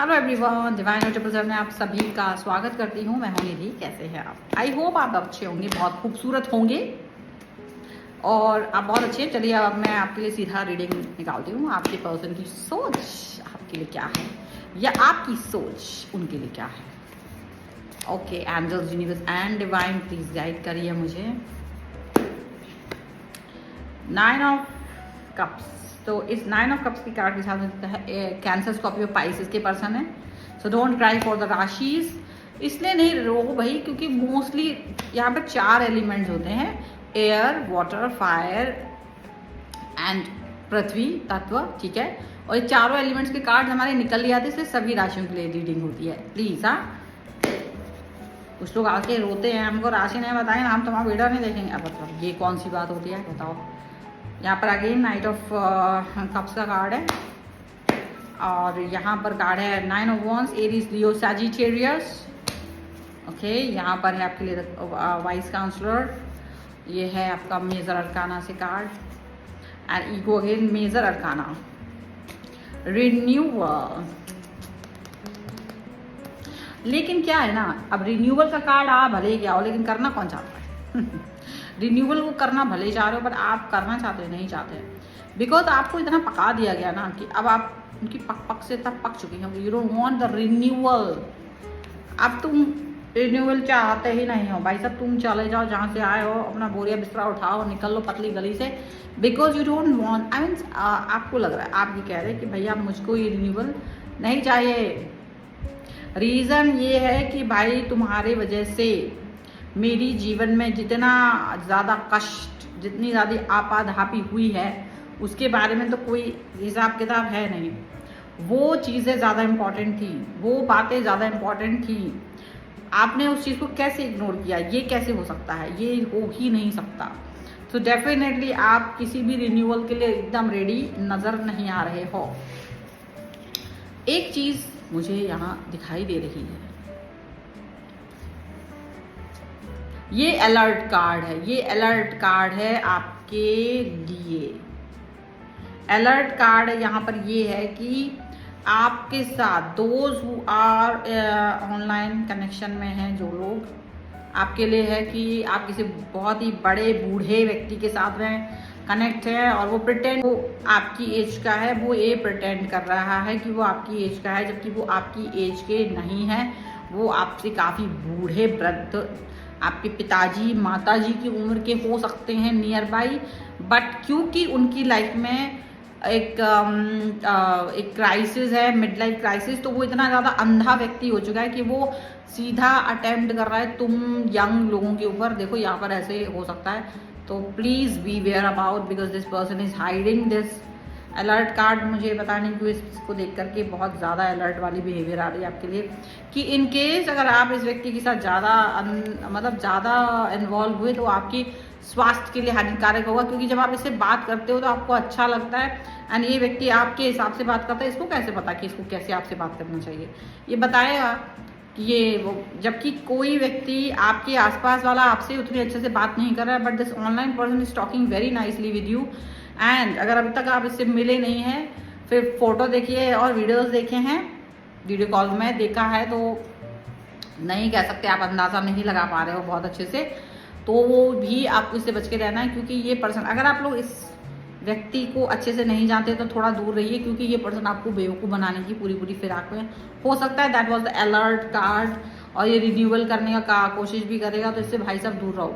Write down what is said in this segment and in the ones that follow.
Hello everyone, divine ऑटोप्रेजर में आप सभी का स्वागत करती हूँ। मैं हूँ निधि। कैसे हैं आप? आई होप आप अच्छे होंगे, बहुत खूबसूरत होंगे और आप बहुत अच्छे हैं। चलिए अब मैं आपके लिए सीधा रीडिंग निकालती हूँ। आपके पर्सन की सोच आपके लिए क्या है या आपकी सोच उनके लिए क्या है। Okay, angels, universe and divine please guide करिए मुझे। 9 ऑफ कप्स। तो इस 9 ऑफ कप्स की कार्ड के साथ है कैंसर, स्कॉर्पियो, पाइसेस के पर्सन है। So don't cry for the राशिज। इसलिए नहीं रो भाई, क्योंकि मोस्टली यहाँ पर 4 एलिमेंट्स होते हैं, एयर, वाटर, फायर एंड पृथ्वी तत्व, ठीक है। और ये चारों एलिमेंट्स के कार्ड हमारे निकल लिया थे, इसलिए सभी राशियों के लिए रीडिंग होती है। प्लीज हाँ, कुछ लोग आके रोते हैं हमको राशि नहीं बताएंगे ना, हम तुम्हारा वीडियो नहीं देखेंगे। अब मतलब ये कौन सी बात होती है बताओ। यहाँ पर अगेन नाइट ऑफ कप्स का कार्ड है और यहाँ पर कार्ड है 9 of wands, Aries, Leo, Sagittarius. Okay, यहाँ पर है आपके लिए वाइस काउंसलर। ये है आपका मेजर अरकाना से card and ego again major arcana, renewal. लेकिन क्या है ना, अब रिन्यूअल का कार्ड आप भले ही क्या हो, लेकिन करना कौन चाहता है? रिन्यूअल को करना भले ही चाह रहे हो, बट आप करना चाहते हो नहीं चाहते, बिकॉज आपको इतना पका दिया गया ना कि अब आप उनकी पक से तब पक चुकी हो। You don't want the renewal. अब तुम रिन्यूअल चाहते ही नहीं हो भाई साहब। तुम चले जाओ जहाँ से आए हो, अपना बोरिया बिस्तरा उठाओ, निकल लो पतली गली से, because you don't want, I mean आपको लग रहा है, आप ये कह रहे हैं कि भैया मुझको ये रिन्यूअल नहीं चाहिए। रीज़न ये है कि भाई तुम्हारे वजह से मेरी जीवन में जितना ज़्यादा कष्ट, जितनी ज़्यादा आपाधापी हुई है, उसके बारे में तो कोई हिसाब किताब है नहीं। वो चीज़ें ज़्यादा इम्पॉर्टेंट थी, वो बातें ज़्यादा इम्पॉर्टेंट थी। आपने उस चीज़ को कैसे इग्नोर किया? ये कैसे हो सकता है? ये हो ही नहीं सकता। तो डेफिनेटली आप किसी भी रिन्यूअल के लिए एकदम रेडी नज़र नहीं आ रहे हो। एक चीज़ मुझे यहाँ दिखाई दे रही है, ये अलर्ट कार्ड है। ये अलर्ट कार्ड है आपके लिए। अलर्ट कार्ड यहाँ पर ये है कि आपके साथ those who are online connection में हैं, जो लोग, आपके लिए है कि आप किसी बहुत ही बड़े बूढ़े व्यक्ति के साथ में कनेक्ट है और वो प्रिटेंड वो आपकी एज का है। वो ये प्रिटेंड कर रहा है कि वो आपकी एज का है, जबकि वो आपकी एज के नहीं है। वो आपसे काफ़ी बूढ़े, वृद्ध, आपके पिताजी माताजी की उम्र के हो सकते हैं नियर बाई, बट क्योंकि उनकी लाइफ में एक क्राइसिस है, मिड लाइफ क्राइसिस, तो वो इतना ज़्यादा अंधा व्यक्ति हो चुका है कि वो सीधा अटेम्प्ट कर रहा है तुम यंग लोगों के ऊपर। देखो यहाँ पर ऐसे हो सकता है, तो please be aware about, because this person is hiding this. Alert card मुझे पता नहीं क्यों इसको देख करके बहुत ज़्यादा अलर्ट वाली बिहेवियर आ रही है आपके लिए, कि इन केस अगर आप इस व्यक्ति के साथ ज़्यादा इन्वॉल्व हुए तो आपकी स्वास्थ्य के लिए हानिकारक होगा। क्योंकि जब आप इससे बात करते हो तो आपको अच्छा लगता है एंड ये व्यक्ति आपके हिसाब से बात करता है। इसको कैसे पता कि इसको कैसे आपसे बात करना चाहिए? ये बताएगा कि ये वो, जबकि कोई व्यक्ति आपके आसपास वाला आपसे उतनी अच्छे से बात नहीं कर रहा है, but this online person is talking very nicely with you. And अगर अभी तक आप इससे मिले नहीं हैं, फिर फोटो देखिए और वीडियोस देखे हैं, वीडियो कॉल में देखा है, तो नहीं कह सकते, आप अंदाज़ा नहीं लगा पा रहे हो बहुत अच्छे से, तो वो भी आपको इससे बच के रहना है। क्योंकि ये पर्सन, अगर आप लोग इस व्यक्ति को अच्छे से नहीं जानते तो थोड़ा दूर रहिए, क्योंकि ये पर्सन आपको बेवकूफ़ बनाने की पूरी फिराक में हो सकता है। That was the alert card. और ये रिन्यूअल करने का कोशिश भी करेगा, तो इससे भाई साहब दूर रहो।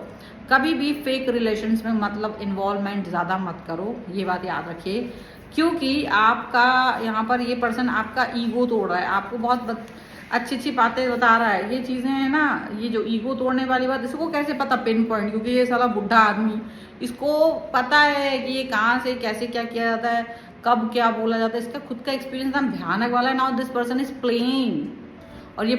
कभी भी फेक रिलेशंस में मतलब इन्वॉल्वमेंट ज़्यादा मत करो, ये बात याद रखिए। क्योंकि आपका यहाँ पर ये पर्सन आपका ईगो तोड़ रहा है, आपको बहुत अच्छी बातें बता रहा है। ये चीज़ें हैं ना, ये जो ईगो तोड़ने वाली बात, इसको कैसे पता पिन पॉइंट? क्योंकि ये साला बुढ़ा आदमी, इसको पता है कि ये कहाँ से कैसे क्या किया जाता है, कब क्या बोला जाता है। इसका खुद का एक्सपीरियंस एकदम भयानक वाला है। Now this person is playing, और ये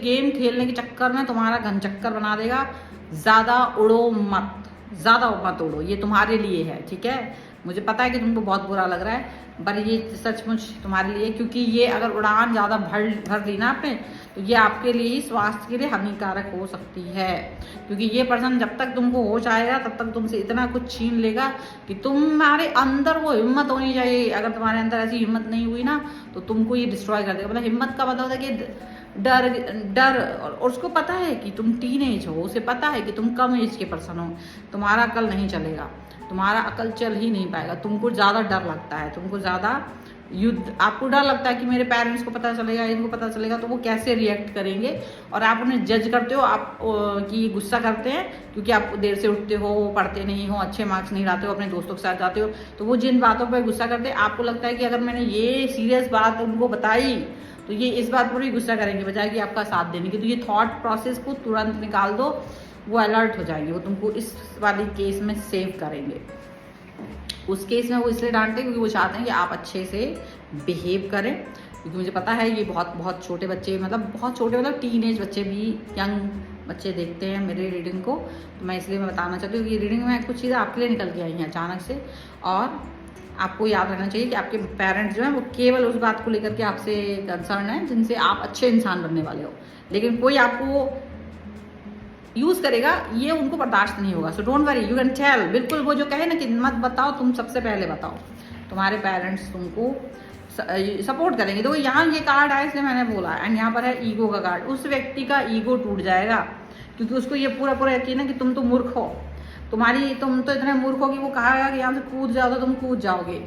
गेम खेलने के चक्कर में तुम्हारा घन चक्कर बना देगा। ज़्यादा उड़ो मत, ज़्यादा मत उड़ो, ये तुम्हारे लिए है, ठीक है। मुझे पता है कि तुमको बहुत बुरा लग रहा है, पर ये सचमुच तुम्हारे लिए, क्योंकि ये अगर उड़ान ज़्यादा भर दी ना आपने, तो ये आपके लिए ही स्वास्थ्य के लिए हानिकारक हो सकती है, क्योंकि ये पर्सन जब तक तुमको होश आएगा तब तक तुमसे इतना कुछ छीन लेगा कि तुम्हारे अंदर वो हिम्मत होनी चाहिए। अगर तुम्हारे अंदर ऐसी हिम्मत नहीं हुई ना तो तुमको ये डिस्ट्रॉय कर देगा। मतलब हिम्मत का मतलब होता है कि डर और उसको पता है कि तुम टीनेज हो, उसे पता है कि तुम कम एज के पर्सन हो, तुम्हारा अकल नहीं चलेगा, तुम्हारा अकल चल ही नहीं पाएगा। तुमको ज़्यादा डर लगता है, तुमको ज़्यादा युद्ध, आपको डर लगता है कि मेरे पेरेंट्स को पता चलेगा, इनको पता चलेगा तो वो कैसे रिएक्ट करेंगे, और आप उन्हें जज करते हो, आप कि गुस्सा करते हैं क्योंकि आप देर से उठते हो, पढ़ते नहीं हो, अच्छे मार्क्स नहीं लाते हो, अपने दोस्तों के साथ जाते हो, तो वो जिन बातों पर गुस्सा करते हैं आपको लगता है कि अगर मैंने ये सीरियस बात उनको बताई तो ये इस बात पर भी गुस्सा करेंगे बजाय कि आपका साथ देने की। तो ये थॉट प्रोसेस को तुरंत निकाल दो, वो अलर्ट हो जाएंगे, वो तुमको इस वाली केस में सेव करेंगे। उस केस में वो इसलिए डांटते हैं क्योंकि वो चाहते हैं कि आप अच्छे से बिहेव करें, क्योंकि मुझे पता है ये बहुत छोटे बच्चे, मतलब बहुत छोटे, मतलब टीनेज बच्चे भी, यंग बच्चे देखते हैं मेरे रीडिंग को, तो मैं इसलिए मैं बताना चाहती हूँ कि रीडिंग में कुछ चीज़ें आपके लिए निकल के आई हैं अचानक से। और आपको याद रखना चाहिए कि आपके पेरेंट्स जो हैं वो केवल उस बात को लेकर के आपसे कंसर्न है जिनसे आप अच्छे इंसान बनने वाले हो, लेकिन कोई आपको यूज़ करेगा ये उनको बर्दाश्त नहीं होगा। So don't worry, you can tell, बिल्कुल वो जो कहे ना कि मत बताओ, तुम सबसे पहले बताओ, तुम्हारे पेरेंट्स तुमको सपोर्ट करेंगे। तो यहाँ ये कार्ड आया इसलिए मैंने बोला, एंड यहाँ पर है ईगो का कार्ड। उस व्यक्ति का ईगो टूट जाएगा क्योंकि उसको ये पूरा यकीन है कि तुम तो मूर्ख हो, तुम तो इतने मूर्ख हो कि वो कहा कि यहाँ से कूद जाओ तो तुम कूद जाओगे।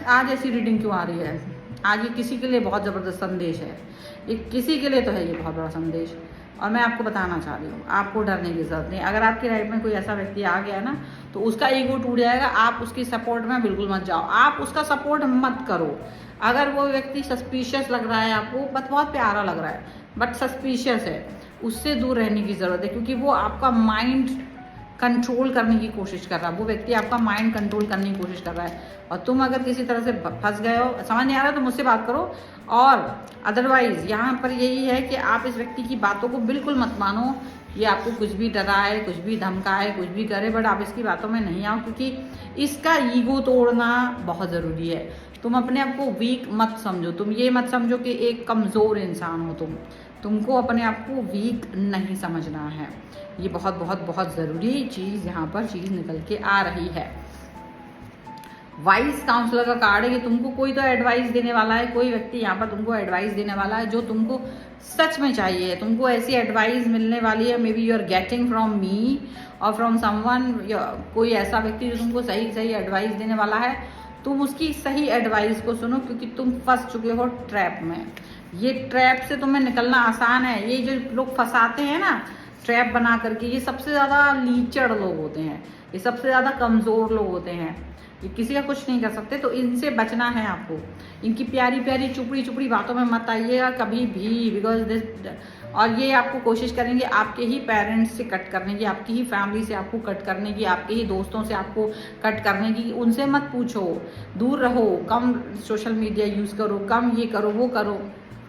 आज ऐसी रीडिंग क्यों आ रही है? आज ये किसी के लिए बहुत ज़बरदस्त संदेश है, ये किसी के लिए तो है ये बहुत बड़ा संदेश, और मैं आपको बताना चाह रही हूँ आपको डरने की जरूरत नहीं। अगर आपकी लाइफ में कोई ऐसा व्यक्ति आ गया ना तो उसका ईगो टूट जाएगा, आप उसकी सपोर्ट में बिल्कुल मत जाओ, आप उसका सपोर्ट मत करो। अगर वो व्यक्ति सस्पिशियस लग रहा है आपको, बहुत प्यारा लग रहा है बट सस्पिशियस है, उससे दूर रहने की ज़रूरत है, क्योंकि वो आपका माइंड कंट्रोल करने की कोशिश कर रहा है। वो व्यक्ति आपका माइंड कंट्रोल करने की कोशिश कर रहा है, और तुम अगर किसी तरह से फंस गए हो, समझ नहीं आ रहा तो मुझसे बात करो। और अदरवाइज यहाँ पर यही है कि आप इस व्यक्ति की बातों को बिल्कुल मत मानो, ये आपको कुछ भी डराए, कुछ भी धमकाए, कुछ भी करे, बट आप इसकी बातों में नहीं आओ, क्योंकि इसका ईगो तोड़ना बहुत ज़रूरी है। तुम अपने आप को वीक मत समझो, तुम ये मत समझो कि एक कमज़ोर इंसान हो, तुमको अपने आप को वीक नहीं समझना है। ये बहुत ज़रूरी चीज़ यहाँ पर चीज़ निकल के आ रही है। वाइस काउंसलर का कार्ड है कि तुमको कोई तो एडवाइस देने वाला है, कोई व्यक्ति यहाँ पर तुमको एडवाइस देने वाला है जो तुमको सच में चाहिए। तुमको ऐसी एडवाइस मिलने वाली है, maybe you are getting from me और फ्रॉम समवन, कोई ऐसा व्यक्ति जो तुमको सही एडवाइस देने वाला है। तुम उसकी सही एडवाइस को सुनो, क्योंकि तुम फंस चुके हो ट्रैप में। ये ट्रैप से तुम्हें निकलना आसान है। ये जो लोग फंसाते हैं ना ट्रैप बना करके, ये सबसे ज़्यादा लीचड़ लोग होते हैं, ये सबसे ज़्यादा कमज़ोर लोग होते हैं, ये किसी का कुछ नहीं कर सकते। तो इनसे बचना है आपको, इनकी प्यारी चुपड़ी बातों में मत आइएगा कभी भी, बिकॉज दिस, और ये आपको कोशिश करेंगे आपके ही पेरेंट्स से कट करने की, आपकी ही फैमिली से आपको कट करने की, आपके ही दोस्तों से आपको कट करने की। उनसे मत पूछो, दूर रहो, कम सोशल मीडिया यूज़ करो, कम ये करो वो करो।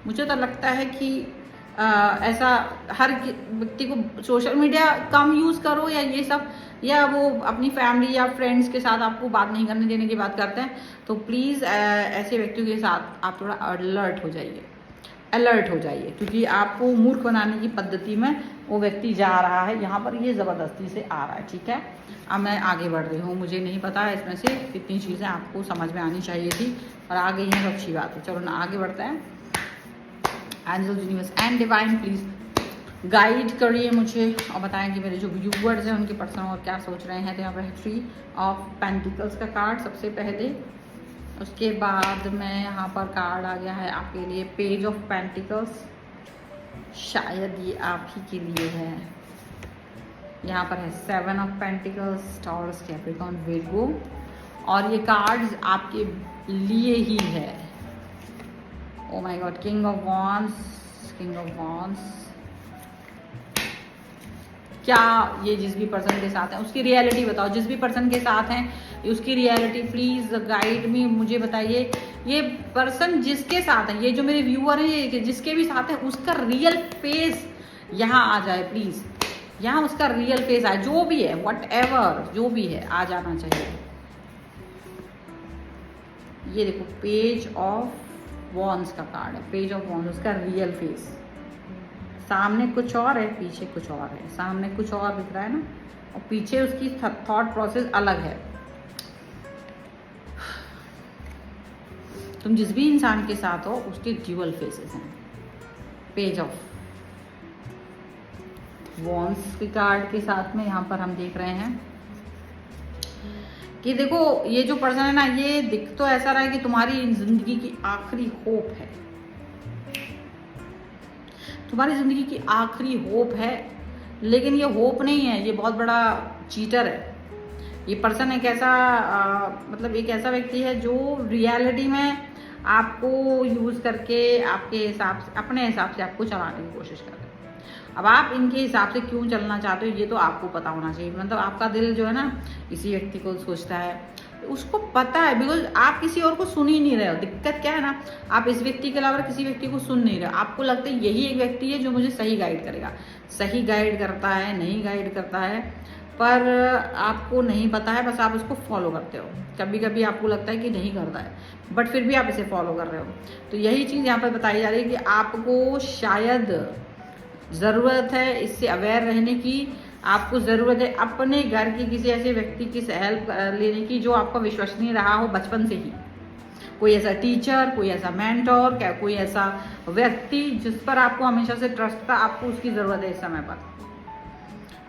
मुझे तो लगता है कि ऐसा हर व्यक्ति को सोशल मीडिया कम यूज़ करो, या ये सब, या वो अपनी फैमिली या फ्रेंड्स के साथ आपको बात नहीं करने देने की बात करते हैं, तो प्लीज़ ऐसे व्यक्तियों के साथ आप थोड़ा अलर्ट हो जाइए, क्योंकि आपको मूर्ख बनाने की पद्धति में वो व्यक्ति जा रहा है। यहाँ पर ये ज़बरदस्ती से आ रहा है, ठीक है। अब मैं आगे बढ़ रही हूँ, मुझे नहीं पता इसमें से कितनी चीज़ें आपको समझ में आनी चाहिए थी, और आ गई हैं तो अच्छी बात है। चलो ना आगे बढ़ते हैं। Angels, universe and divine please guide करिए मुझे और बताएं कि मेरे जो व्यूवर्स हैं उनके पर्सन और क्या सोच रहे हैं। तो यहाँ पर है 3 ऑफ पेंटिकल्स का कार्ड सबसे पहले, उसके बाद में यहाँ पर कार्ड आ गया है आपके लिए पेज ऑफ पेंटिकल्स, शायद ये आप ही के लिए है। यहाँ पर है 7 of pentacles, taurus, Capricorn, Virgo, और ये कार्ड्स आपके लिए ही है। Oh my God, king of wands. क्या ये जिस भी पर्सन के साथ है उसकी रियलिटी बताओ, जिस भी पर्सन के साथ हैं उसकी रियलिटी प्लीज़ गाइड मी, मुझे बताइए। ये पर्सन जिसके साथ है, ये जो मेरे व्यूअर हैं, ये जिसके भी साथ है, उसका रियल फेस यहाँ आ जाए प्लीज़, यहाँ उसका रियल फेस आए, जो भी है, व्हाटएवर जो भी है, आ जाना चाहिए। ये देखो पेज ऑफ वॉन्ड्स का कार्ड है, पेज ऑफ वॉन्ड्स, उसका रियल फेस। सामने कुछ और है, पीछे कुछ और है। सामने कुछ और दिख रहा है ना, और पीछे उसकी थॉट प्रोसेस अलग है। तुम जिस भी इंसान के साथ हो उसके ड्यूअल फेसेस हैं। पेज ऑफ वॉन्ड्स के कार्ड के साथ में यहाँ पर हम देख रहे हैं कि देखो ये जो पर्सन है ना, ये दिख तो ऐसा रहा है कि तुम्हारी जिंदगी की आखिरी होप है, तुम्हारी जिंदगी की आखिरी होप है। लेकिन ये होप नहीं है, ये बहुत बड़ा चीटर है। ये पर्सन एक ऐसा मतलब एक ऐसा व्यक्ति है जो रियलिटी में आपको यूज करके आपके हिसाब से, अपने हिसाब से आपको चलाने की कोशिश कर रहे हैं। अब आप इनके हिसाब से क्यों चलना चाहते हो ये तो आपको पता होना चाहिए। मतलब आपका दिल जो है ना इसी व्यक्ति को सोचता है, उसको पता है, बिकॉज आप किसी और को सुन ही नहीं रहे हो। दिक्कत क्या है ना, आप इस व्यक्ति के अलावा किसी व्यक्ति को सुन नहीं रहे हो। आपको लगता है यही एक व्यक्ति है जो मुझे सही गाइड करेगा। सही गाइड करता है, नहीं गाइड करता है, पर आपको नहीं पता है, बस आप उसको फॉलो करते हो। कभी कभी आपको लगता है कि नहीं करता है, बट फिर भी आप इसे फॉलो कर रहे हो। तो यही चीज़ यहाँ पर बताई जा रही है कि आपको शायद ज़रूरत है इससे अवेयर रहने की। आपको ज़रूरत है अपने घर के किसी ऐसे व्यक्ति की हेल्प लेने की जो आपका विश्वसनीय रहा हो बचपन से ही। कोई ऐसा टीचर, कोई ऐसा मेंटोर, क्या कोई ऐसा व्यक्ति जिस पर आपको हमेशा से ट्रस्ट था। आपको उसकी ज़रूरत है इस समय पर।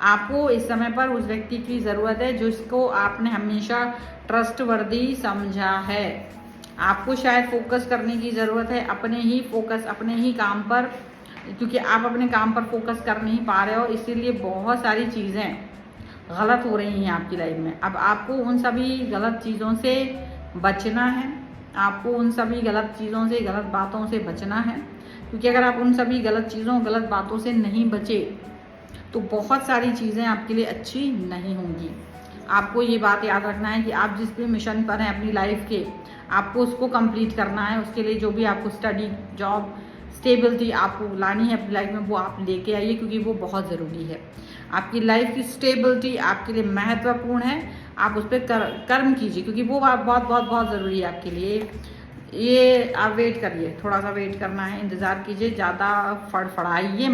आपको इस समय पर उस व्यक्ति की ज़रूरत है जिसको आपने हमेशा ट्रस्टवर्दी समझा है। आपको शायद फोकस करने की ज़रूरत है, अपने ही फोकस, अपने ही काम पर, क्योंकि आप अपने काम पर फोकस कर नहीं पा रहे हो, इसीलिए बहुत सारी चीज़ें गलत हो रही हैं आपकी लाइफ में। अब आपको उन सभी गलत चीज़ों से बचना है। आपको उन सभी गलत चीज़ों से, गलत बातों से बचना है, क्योंकि अगर आप उन सभी गलत चीज़ों, गलत बातों से नहीं बचे तो बहुत सारी चीज़ें आपके लिए अच्छी नहीं होंगी। आपको ये बात याद रखना है कि आप जिस भी मिशन पर हैं अपनी लाइफ के, आपको उसको कंप्लीट करना है। उसके लिए जो भी आपको स्टडी, जॉब, स्टेबिलिटी आपको लानी है अपनी लाइफ में, वो आप लेके आइए, क्योंकि वो बहुत ज़रूरी है। आपकी लाइफ की स्टेबिलिटी आपके लिए महत्वपूर्ण है। आप उस पर कर्म कीजिए, क्योंकि वो बहुत बहुत बहुत ज़रूरी है आपके लिए। ये आप वेट करिए, थोड़ा सा वेट करना है, इंतज़ार कीजिए। ज़्यादा फड़फड़ाइए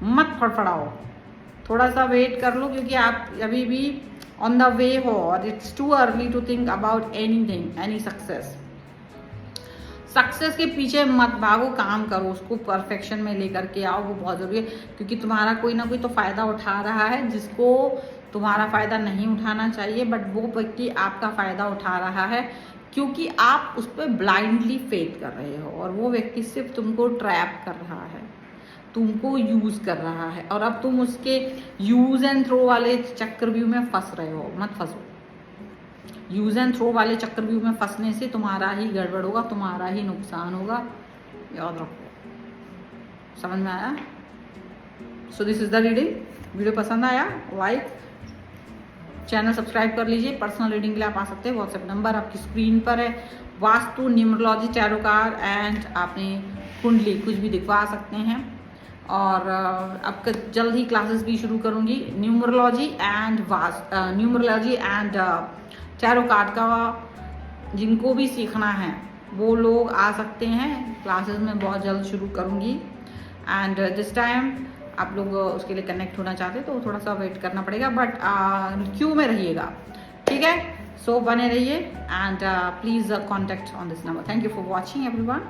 मत फड़फड़ाओ, थोड़ा सा वेट कर लो, क्योंकि आप अभी भी ऑन द वे हो और it's too early to think about anything, any success. Success के पीछे मत भागो, काम करो, उसको परफेक्शन में लेकर के आओ, वो बहुत ज़रूरी है। क्योंकि तुम्हारा कोई ना कोई तो फ़ायदा उठा रहा है जिसको तुम्हारा फ़ायदा नहीं उठाना चाहिए, बट वो व्यक्ति आपका फ़ायदा उठा रहा है क्योंकि आप उस पर ब्लाइंडली फेथ कर रहे हो, और वो व्यक्ति सिर्फ तुमको ट्रैप कर रहा है, तुमको यूज़ कर रहा है, और अब तुम उसके यूज़ एंड थ्रो वाले चक्रव्यूह में फंस रहे हो। मत फंसो। यूज़ एंड थ्रो वाले चक्रव्यूह में फंसने से तुम्हारा ही गड़बड़ होगा, तुम्हारा ही नुकसान होगा, याद रखो। समझ में आया? So this is the reading. Video पसंद आया लाइक, चैनल सब्सक्राइब कर लीजिए। पर्सनल रीडिंग के लिए आप आ सकते हैं, व्हाट्सएप नंबर आपकी स्क्रीन पर है। Vastu, numerology, tarot card and आपने कुंडली कुछ भी दिखवा सकते हैं। और अब जल्द ही क्लासेस भी शुरू करूँगी न्यूमरोलॉजी एंड टैरो कार्ड का। जिनको भी सीखना है वो लोग आ सकते हैं, क्लासेस में बहुत जल्द शुरू करूँगी। एंड दिस टाइम आप लोग उसके लिए कनेक्ट होना चाहते तो थोड़ा सा वेट करना पड़ेगा, बट क्यू में रहिएगा, ठीक है? सो बने रहिए and please contact on this number. Thank you for watching everyone.